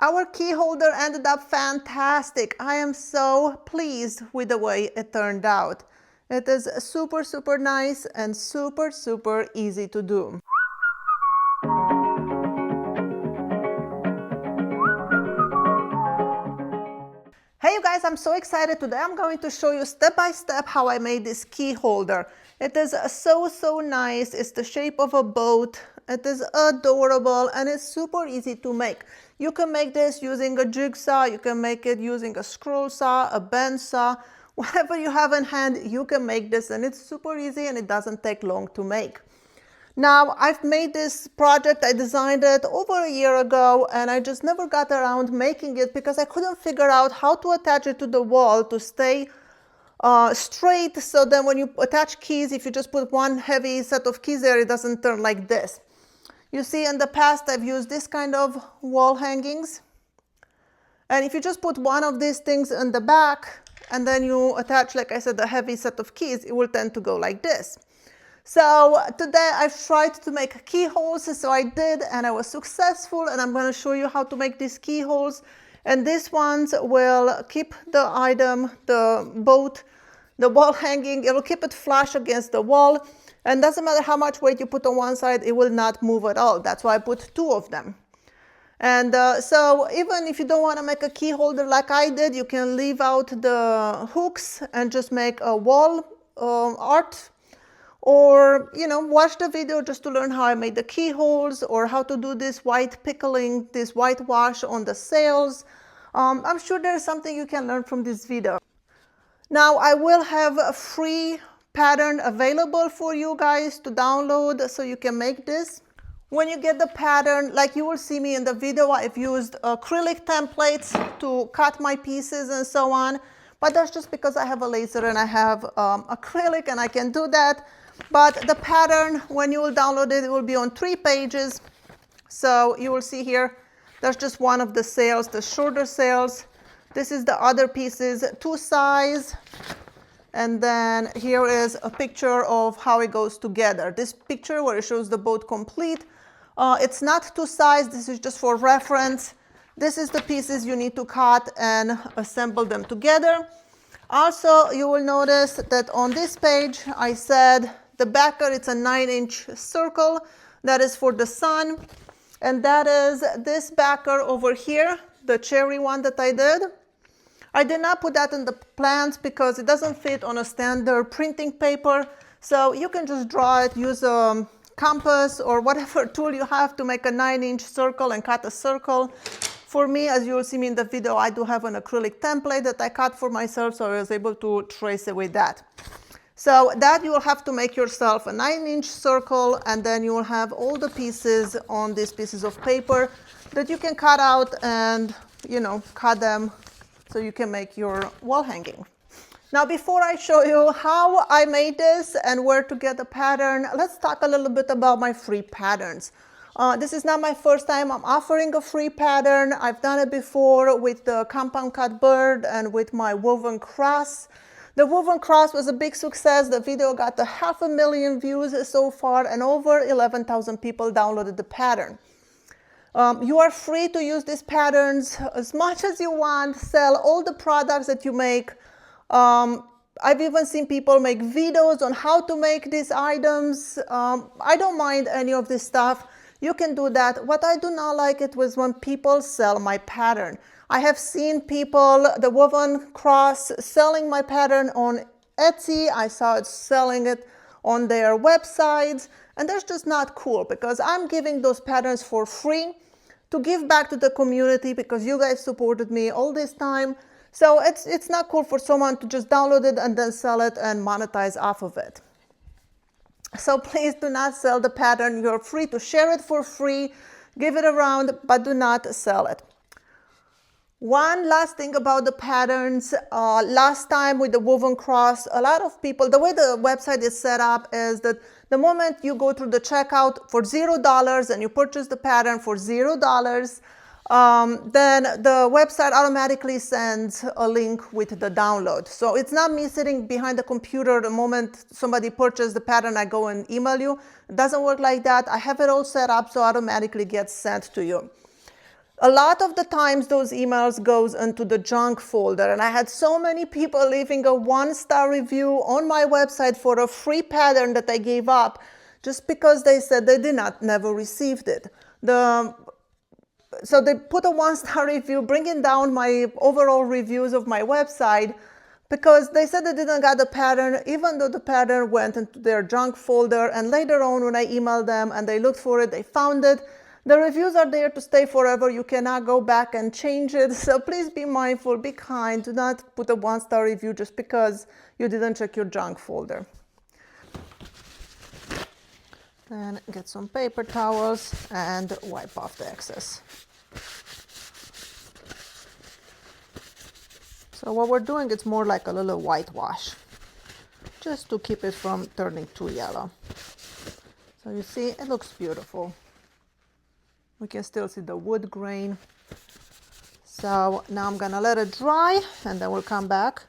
Our key holder ended up fantastic. I am so pleased with the way it turned out. It is super, super nice and super, super easy to do. Hey you guys, I'm so excited. Today I'm going to show you step by step how I made this key holder. It is so nice. It's the shape of a boat. It is adorable and it's super easy to make. You can make this using a jigsaw, you can make it using a scroll saw, a bend saw, whatever you have in hand, you can make this, and it's super easy and it doesn't take long to make. Now, I've made this project, I designed it over a year ago, and I just never got around making it because I couldn't figure out how to attach it to the wall to stay straight, so then when you attach keys, if you just put one heavy set of keys there, it doesn't turn like this. You see, in the past, I've used this kind of wall hangings. And if you just put one of these things in the back, and then you attach, like I said, a heavy set of keys, it will tend to go like this. So today I've tried to make keyholes, so I did, and I was successful, and I'm going to show you how to make these keyholes. And these ones will keep the item, the boat, the wall hanging, it will keep it flush against the wall. And doesn't matter how much weight you put on one side, it will not move at all. That's why I put two of them. And so even if you don't want to make a key holder like I did, you can leave out the hooks and just make a wall art. Or, you know, watch the video just to learn how I made the keyholes or how to do this white pickling, this whitewash on the sails. I'm sure there's something you can learn from this video. Now, I will have a free pattern available for you guys to download so you can make this. When you get the pattern, like you will see me in the video, I've used acrylic templates to cut my pieces and so on. But that's just because I have a laser and I have acrylic and I can do that. But the pattern, when you will download it, it will be on 3 pages. So you will see here, that's just one of the sails, the shorter sails. This is the other pieces, 2 size. And then here is a picture of how it goes together. This picture where it shows the boat complete, it's not 2 size, this is just for reference. This is the pieces you need to cut and assemble them together. Also, you will notice that on this page, I said the backer, it's a 9-inch circle. That is for the sun. And that is this backer over here, the cherry one that I did. I did not put that in the plans because it doesn't fit on a standard printing paper. So you can just draw it, use a compass or whatever tool you have to make a 9-inch circle and cut a circle. For me, as you will see me in the video, I do have an acrylic template that I cut for myself, so I was able to trace it with that. So that you will have to make yourself a 9-inch circle, and then you will have all the pieces on these pieces of paper that you can cut out and, you know, cut them so you can make your wall hanging. Now, before I show you how I made this and where to get the pattern, let's talk a little bit about my free patterns. This is not my first time I'm offering a free pattern. I've done it before with the compound cut bird and with my woven cross. The woven cross was a big success. The video got 500,000 views so far and over 11,000 people downloaded the pattern. You are free to use these patterns as much as you want, sell all the products that you make. I've even seen people make videos on how to make these items. I don't mind any of this stuff. You can do that. What I do not like it was when people sell my pattern. I have seen people, the woven cross, selling my pattern on Etsy. I saw it selling it on their websites, and that's just not cool because I'm giving those patterns for free to give back to the community because you guys supported me all this time. So it's not cool for someone to just download it and then sell it and monetize off of it. So please do not sell the pattern. You're free to share it for free, give it around, but do not sell it. One last thing about the patterns. Last time with the woven cross, a lot of people, the way the website is set up is that the moment you go through the checkout for $0 and you purchase the pattern for $0, then the website automatically sends a link with the download. So it's not me sitting behind the computer the moment somebody purchased the pattern, I go and email you. It doesn't work like that. I have it all set up so automatically gets sent to you. A lot of the times those emails goes into the junk folder, and I had so many people leaving a 1-star review on my website for a free pattern that I gave up just because they said they did not never received it. So they put a 1-star review, bringing down my overall reviews of my website because they said they didn't get the pattern, even though the pattern went into their junk folder. And later on, when I emailed them and they looked for it, they found it. The reviews are there to stay forever. You cannot go back and change it. So please be mindful, be kind. Do not put a 1-star review just because you didn't check your junk folder. And get some paper towels and wipe off the excess. So what we're doing, it's more like a little whitewash, just to keep it from turning too yellow. So you see, it looks beautiful. We can still see the wood grain. So now I'm gonna let it dry and then we'll come back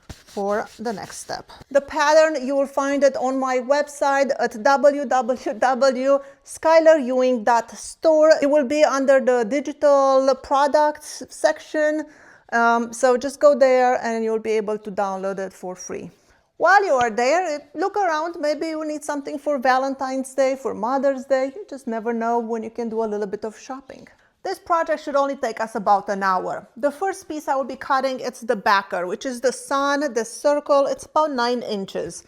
for the next step. The pattern, you will find it on my website at www.skylarewing.store. It will be under the digital products section. So just go there and you'll be able to download it for free. While you are there, look around. Maybe you need something for Valentine's Day, for Mother's Day. You just never know when you can do a little bit of shopping. This project should only take us about an hour. The first piece I will be cutting, it's the backer, which is the sun, the circle. It's about 9 inches.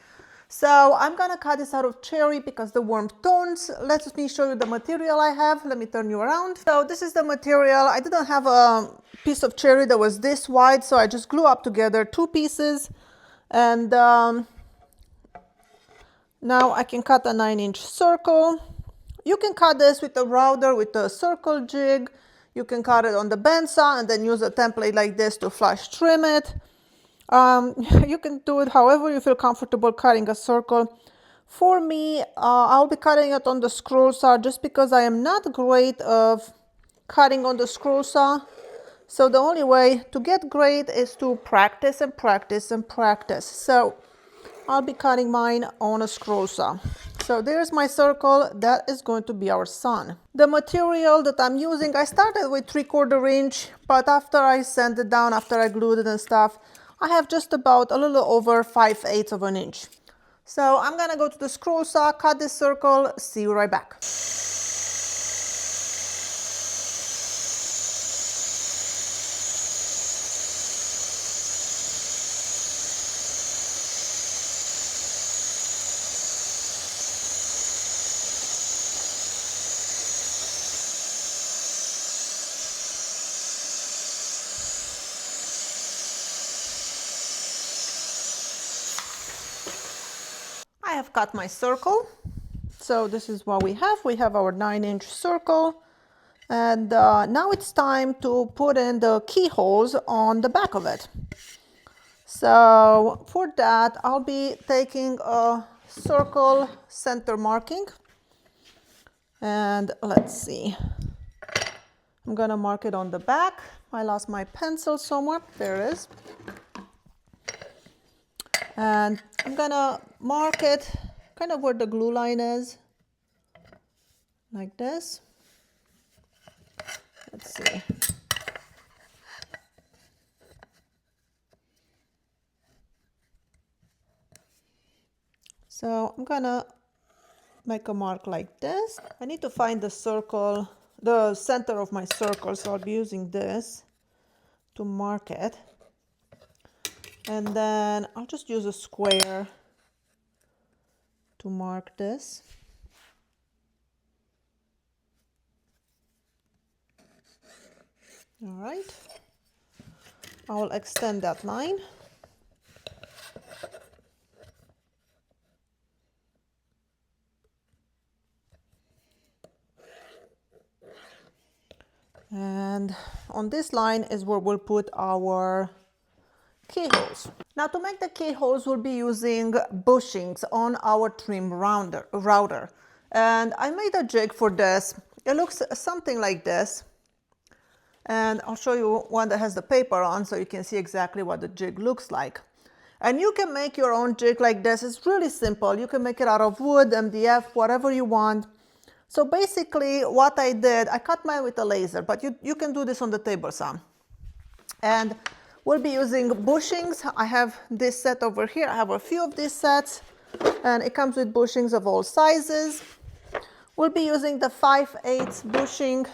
So I'm gonna cut this out of cherry because the warm tones. Let me show you the material I have. Let me turn you around. So this is the material. I didn't have a piece of cherry that was this wide, so I just glue up together 2 pieces. And now I can cut a 9-inch circle. You can cut this with a router, with a circle jig. You can cut it on the bandsaw and then use a template like this to flush trim it. You can do it however you feel comfortable cutting a circle. For me, I'll be cutting it on the scroll saw just because I am not great of cutting on the scroll saw. So the only way to get great is to practice and practice and practice. So I'll be cutting mine on a scroll saw. So there's my circle. That is going to be our sun. The material that I'm using, I started with 3/4 inch, but after I sanded it down, after I glued it and stuff, I have just about a little over 5/8 of an inch. So I'm gonna go to the scroll saw, cut this circle, see you right back. I have cut my circle. So this is what we have. We have our 9-inch circle. And now it's time to put in the keyholes on the back of it. So for that, I'll be taking a circle center marking. And let's see. I'm gonna mark it on the back. I lost my pencil somewhere. There it is. And I'm gonna mark it kind of where the glue line is, like this. Let's see. So I'm gonna make a mark like this. I need to find the circle, the center of my circle, so I'll be using this to mark it. And then I'll just use a square to mark this. All right. I will extend that line. And on this line is where we'll put our keyholes. Now to make the keyholes, we'll be using bushings on our trim router. And I made a jig for this. It looks something like this. And I'll show you one that has the paper on so you can see exactly what the jig looks like. And you can make your own jig like this. It's really simple. You can make it out of wood, MDF, whatever you want. So basically what I did, I cut mine with a laser, but you can do this on the table some. And we'll be using bushings. I have this set over here. I have a few of these sets, and it comes with bushings of all sizes. We'll be using the 5/8 bushing.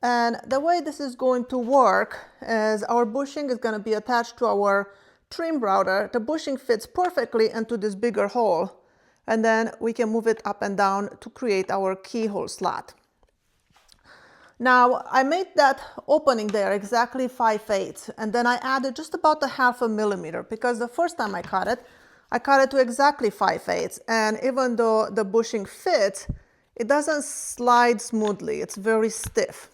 And the way this is going to work is our bushing is going to be attached to our trim router. The bushing fits perfectly into this bigger hole, and then we can move it up and down to create our keyhole slot. Now I made that opening there exactly 5/8, and then I added just about a 1/2 millimeter, because the first time I cut it to exactly 5/8, and even though the bushing fits, it doesn't slide smoothly. It's very stiff.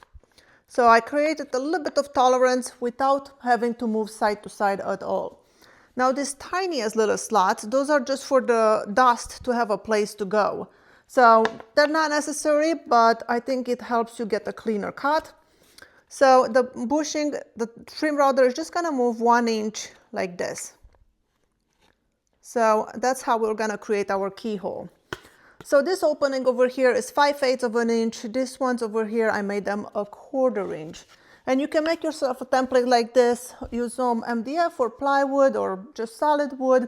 So I created a little bit of tolerance without having to move side to side at all. Now these tiniest little slots, those are just for the dust to have a place to go. So they're not necessary, but I think it helps you get a cleaner cut. So the bushing, the trim router is just gonna move 1 inch like this. So that's how we're gonna create our keyhole. So this opening over here is 5/8 of an inch. This ones over here, I made them 1/4 inch. And you can make yourself a template like this. Use some MDF or plywood or just solid wood.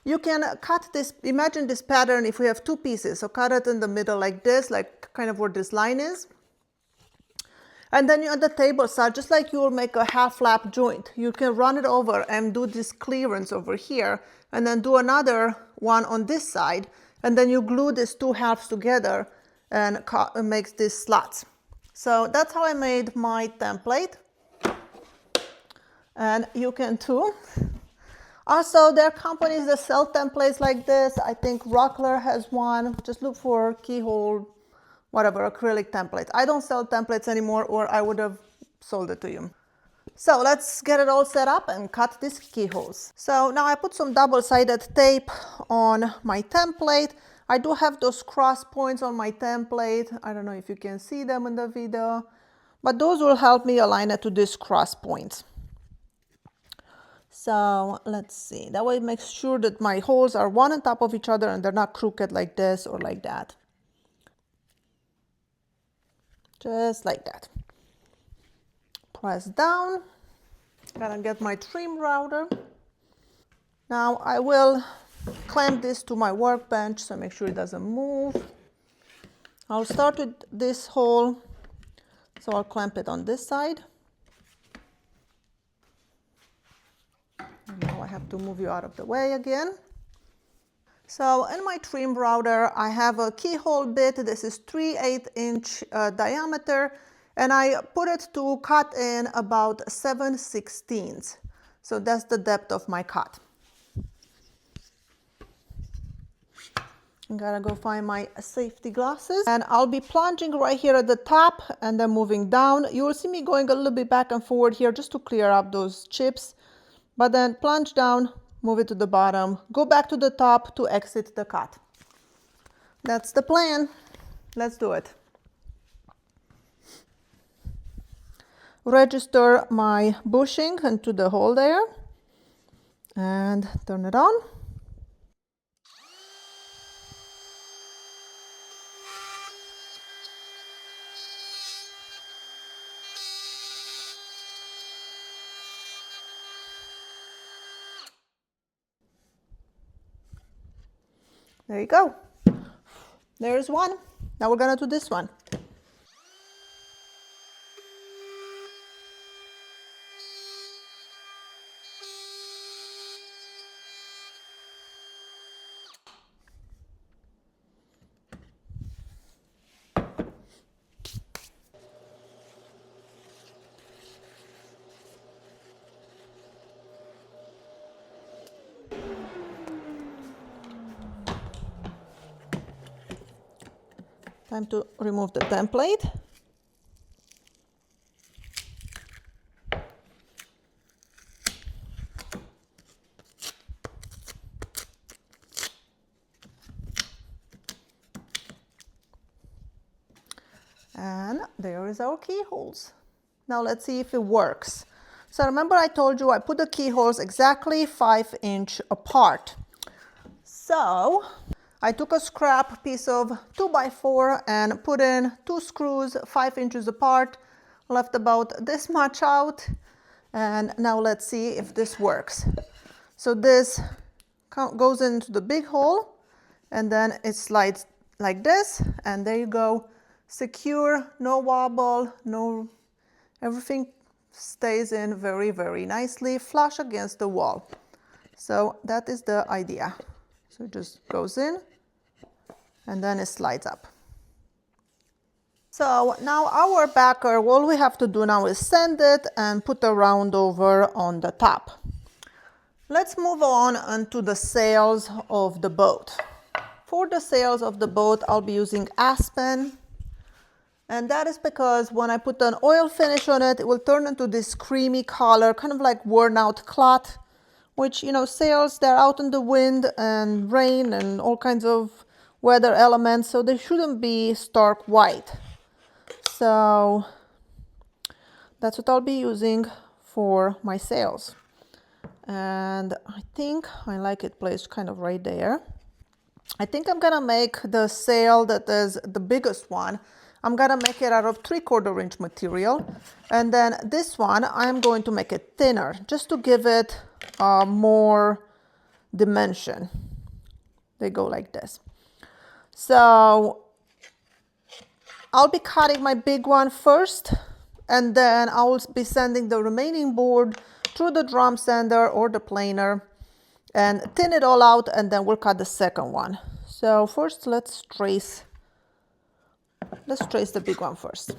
You can cut this, imagine this pattern if we have 2 pieces. So cut it in the middle like this, like kind of where this line is. And then on the table side, just like you will make a half lap joint, you can run it over and do this clearance over here, and then do another one on this side. And then you glue these 2 halves together and it makes these slots. So that's how I made my template. And you can too. Also, there are companies that sell templates like this. I think Rockler has one. Just look for Keyhole, whatever, acrylic templates. I don't sell templates anymore, or I would have sold it to you. So let's get it all set up and cut these keyholes. So now I put some double-sided tape on my template. I do have those cross points on my template. I don't know if you can see them in the video, but those will help me align it to these cross points. So let's see, that way it makes sure that my holes are one on top of each other and they're not crooked like this or like that. Just like that. Press down. Gonna get my trim router. Now I will clamp this to my workbench so make sure it doesn't move. I'll start with this hole, so I'll clamp it on this side. Now I have to move you out of the way again. So in my trim router, I have a keyhole bit. This is 3/8 inch diameter, and I put it to cut in about 7/16. So that's the depth of my cut. I'm gonna go find my safety glasses, and I'll be plunging right here at the top and then moving down. You will see me going a little bit back and forward here just to clear up those chips. But then plunge down, move it to the bottom, go back to the top to exit the cut. That's the plan. Let's do it. Register my bushing into the hole there and turn it on. There you go. There's one. Now we're gonna do this one. Time to remove the template. And there is our keyholes. Now let's see if it works. So remember I told you I put the keyholes exactly 5 inches apart. So I took a scrap piece of 2x4 and put in 2 screws 5 inches apart, left about this much out, and now let's see if this works. So this goes into the big hole and then it slides like this, and there you go, secure, no wobble, no, everything stays in very, very nicely, flush against the wall. So that is the idea. So it just goes in and then it slides up. So now our backer, all we have to do now is sand it and put a round over on the top. Let's move on onto the sails of the boat. For the sails of the boat, I'll be using aspen. And that is because when I put an oil finish on it, it will turn into this creamy color, kind of like worn out cloth, which, you know, sails, they're out in the wind and rain and all kinds of weather elements, so they shouldn't be stark white. So that's what I'll be using for my sails. And I think I like it placed kind of right there. I think I'm gonna make the sail that is the biggest one. I'm gonna make it out of 3/4 inch material. And then this one, I'm going to make it thinner, just to give it more dimension. They go like this. So I'll be cutting my big one first, and then I will be sanding the remaining board through the drum sander or the planer and thin it all out, and then we'll cut the second one. So first let's trace the big one first.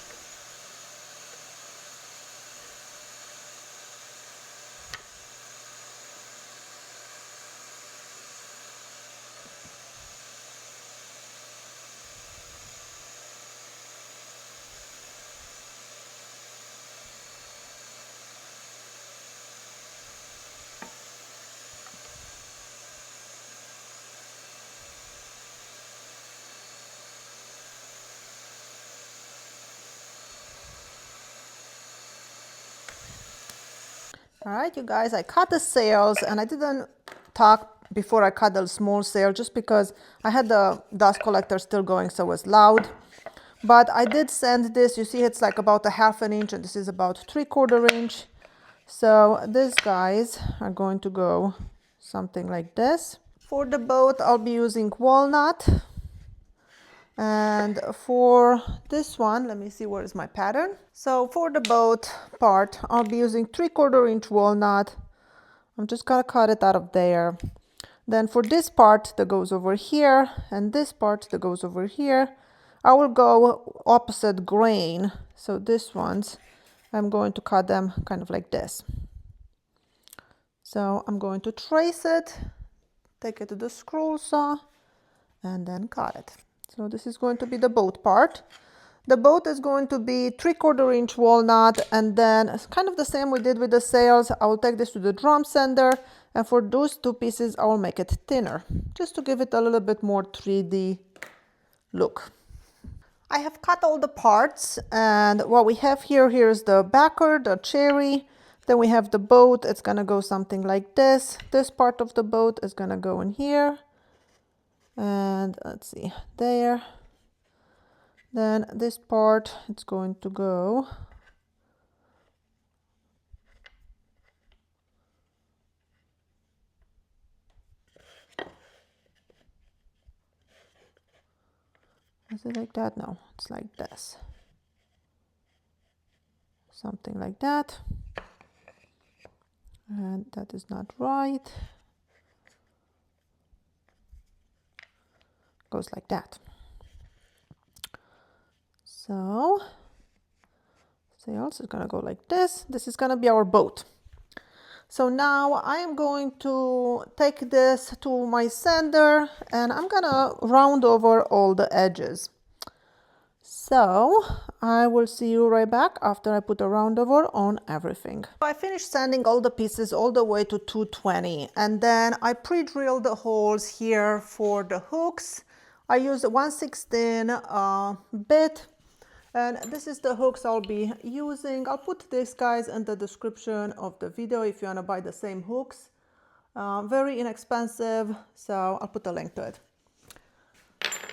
All right, you guys, I cut the sails, and I didn't talk before I cut the small sail just because I had the dust collector still going, so it was loud. But I did sand this. You see it's like about 1/2 inch, and this is about 3/4 inch. So these guys are going to go something like this. For the boat, I'll be using walnut. And for this one, let me see, where is my pattern? So for the boat part, I'll be using 3/4 inch walnut. I'm just gonna cut it out of there. Then for this part that goes over here, and this part that goes over here, I will go opposite grain. So this ones, I'm going to cut them kind of like this. So I'm going to trace it, take it to the scroll saw, and then cut it. So this is going to be the boat part. The boat is going to be 3/4 inch walnut, and then it's kind of the same we did with the sails. I will take this to the drum sander, and for those two pieces, I will make it thinner, just to give it a little bit more 3D look. I have cut all the parts, and what we have here is the backer, the cherry. Then we have the boat. It's gonna go something like this. This part of the boat is gonna go in here. And let's see, there. Then this part, it's going to go is it like that? No, it's like this, something like that. And that is not right. Goes like that. So sails is gonna go like this. This is gonna be our boat. So now I am going to take this to my sander, and I'm gonna round over all the edges. So I will see you right back after I put a round over on everything. I finished sanding all the pieces all the way to 220, and then I pre-drilled the holes here for the hooks. I used a 1/16 bit, and this is the hooks I'll be using. I'll put these guys in the description of the video if you want to buy the same hooks. Very inexpensive, so I'll put a link to it.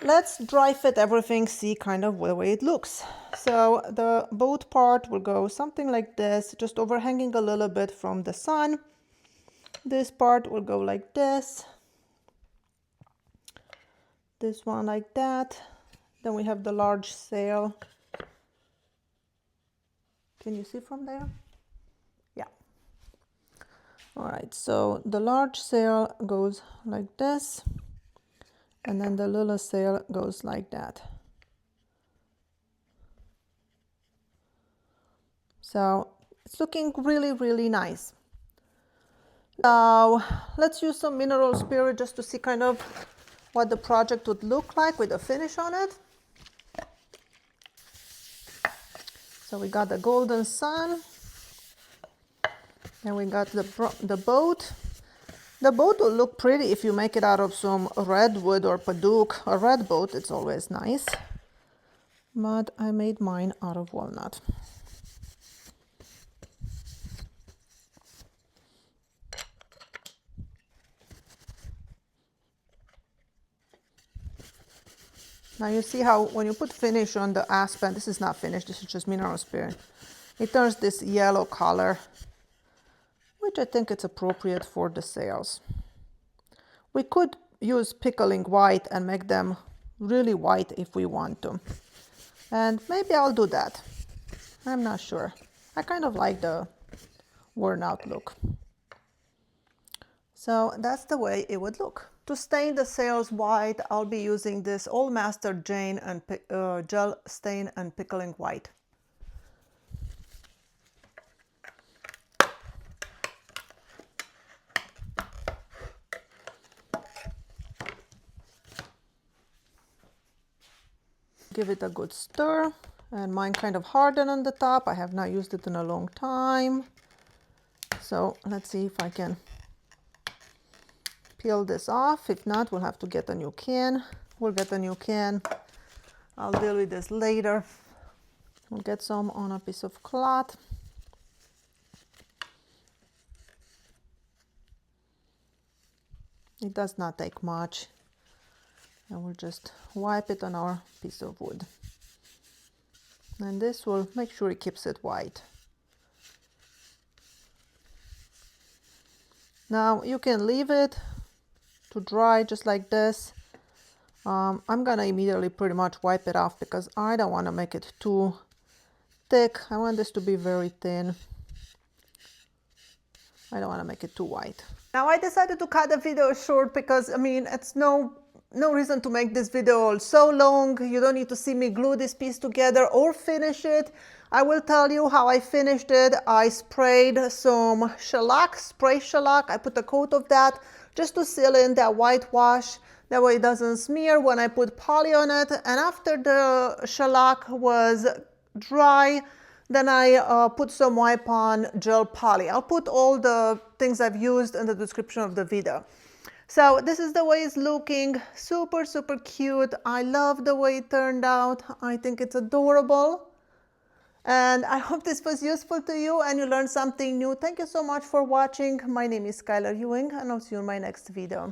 let's dry fit everything, see kind of the way it looks. So the boat part will go something like this, just overhanging a little bit from the sun. This part will go like this. This one like that. Then we have the large sail. Can you see from there? Yeah. All right, so the large sail goes like this, and then the little sail goes like that. So it's looking really, really nice. Now let's use some mineral spirit just to see kind of what the project would look like with a finish on it. So we got the golden sun, and we got the boat. The boat will look pretty if you make it out of some redwood or paduk. A red boat, it's always nice. But I made mine out of walnut. Now you see how when you put finish on the aspen, this is not finished, this is just mineral spirit. It turns this yellow color, which I think it's appropriate for the sails. We could use pickling white and make them really white if we want to. And maybe I'll do that. I'm not sure. I kind of like the worn out look. So that's the way it would look. To stain the sails white, I'll be using this Old Master Jane and gel stain and pickling white. Give it a good stir, and mine kind of hardened on the top. I have not used it in a long time. So let's see if I can peel this off. If not, we'll have to get a new can. We'll get a new can. I'll deal with this later. We'll get some on a piece of cloth. It does not take much. And we'll just wipe it on our piece of wood. And this will make sure it keeps it white. Now you can leave it to dry just like this. I'm gonna immediately pretty much wipe it off because I don't want to make it too thick. I want this to be very thin. I don't want to make it too white. Now I decided to cut the video short because I mean it's no reason to make this video so long. You don't need to see me glue this piece together or finish it. I will tell you how I finished it. I sprayed some shellac, spray shellac. I put a coat of that just to seal in that whitewash. That way it doesn't smear when I put poly on it. And after the shellac was dry, then I put some wipe on gel poly. I'll put all the things I've used in the description of the video. So this is the way it's looking. Super, super cute. I love the way it turned out. I think it's adorable. And I hope this was useful to you and you learned something new. Thank you so much for watching. My name is Skylar Ewing and I'll see you in my next video.